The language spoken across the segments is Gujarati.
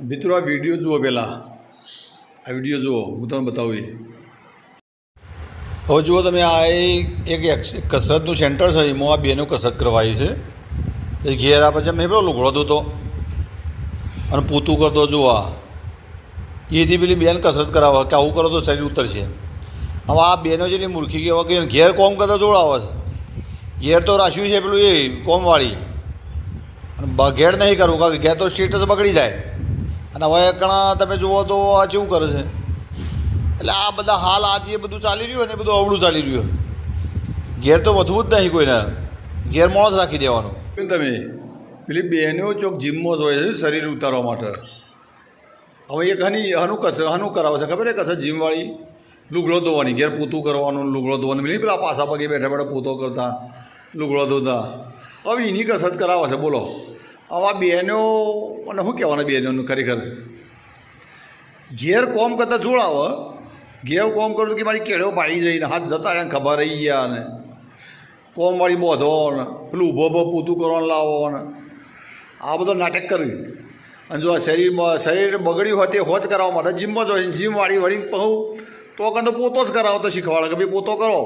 મિત્રો આ વિડીયો જુઓ, પહેલાં આ વિડીયો જુઓ, હું તમને બતાવું. હવે જુઓ તમે, આ એક કસરતનું સેન્ટર છે, એમાં આ બેનો કસરત કરવાઈ છે. એ ઘેર આ પછી મેં પેલો લુગડો ધોતો અને પૂતું કરતો. જુઓ એથી પેલી બેન કસરત કરાવે કે આવું કરો તો શરીર ઉતરશે. હવે આ બેનો જેટલી મૂર્ખી કહેવા કે ઘેર કોમ કરતા જોડાવે છે. ઘેર તો રાખ્યું છે પેલું એ કોમવાળી, અને ઘેર નહીં કરવું કારણ કે ઘેર તો સ્ટેટસ બગડી જાય. અને હવે ઘણા તમે જુઓ તો આ કેવું કરે છે. એટલે આ બધા હાલ આ જે બધું ચાલી રહ્યું હોય ને એ બધું અવળું ચાલી રહ્યું હોય. ઘેર તો વધવું જ નહીં કોઈને, ઘેર મોડો જ રાખી દેવાનું. તમે પેલી બહેનો ચોક જીમમાં જ હોય છે શરીર ઉતારવા માટે. હવે એક હનું કરાવે છે ખબર છે કસર જીમવાળી? લુગડો ધોવાની, ઘેર પૂતું કરવાનું, લુગડો ધોવાનું. પેલી પેલા પાછા પગે બેઠા બેઠા પૂતો કરતા, લુગડો ધોતા. હવે એની કસરત કરાવે છે. બોલો હવે આ બહેનો અને શું કહેવાના બહેનોનું ખરેખર ઘેર કોમ કરતાં જોડાવે. ઘેર કોમ કરું કે મારી કેળો પાડી જઈને હાથ જતા એને ખબર રહી ગયા ને કોમવાળી બોધો ને પેલું ઊભો પૂતું કરવાનું લાવો ને આ બધો નાટક કરવી. અને જો આ શરીર બગડ્યું હોય તે હોજ કરાવવા માટે જીમમાં જ હોય. જીમવાળી વળી કહું તો કાં તો પોતો જ કરાવો તો શીખવાડે કે ભાઈ પોતો કરો.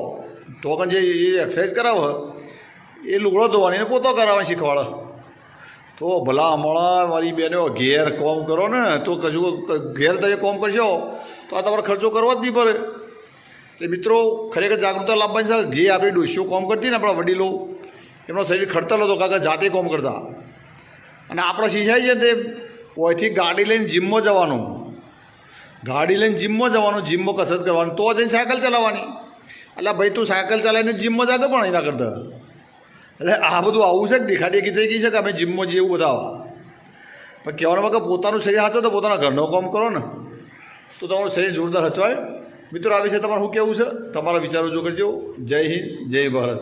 તો કાં જે એક્સરસાઇઝ કરાવે એ લુગડો ધોવાની ને પોતો કરાવવાની શીખવાડે. તો ભલા હમણાં મારી બેનો ઘેર કોમ કરો ને તો કશું ઘેર તમે કોમ કરશો તો આ તમારે ખર્ચો કરવો જ નહીં પડે. એટલે મિત્રો ખરેખર જાગૃતતા લાવવાની છે. જે આપણી ડોશીઓ કોમ કરતી ને આપણા વડીલો એમનો શરીર ખડતલ હતો કાકા જાતે કોમ કરતા. અને આપણે શીખાય છે તે ઓયથી ગાડી લઈને જીમમાં જવાનું, જીમમાં કસરત કરવાની, તો જઈને સાયકલ ચલાવવાની. એટલે ભાઈ તું સાયકલ ચલાવીને જીમમાં જ આગળ પણ એના કરતા. એટલે આ બધું આવું છે કે દેખાદેખી થઈ ગઈ છે કે અમે જીમમાં જઈએ એવું બતાવવા. પણ કહેવાનું કે પોતાનું શરીર હાચો તો પોતાના ઘરનો કામ કરો ને તો તમારું શરીર જોરદાર હચવાય. મિત્રો આ વિશે તમારે શું કહેવું છે? તમારા વિચારો જો કરજો. જય હિન્દ, જય ભારત.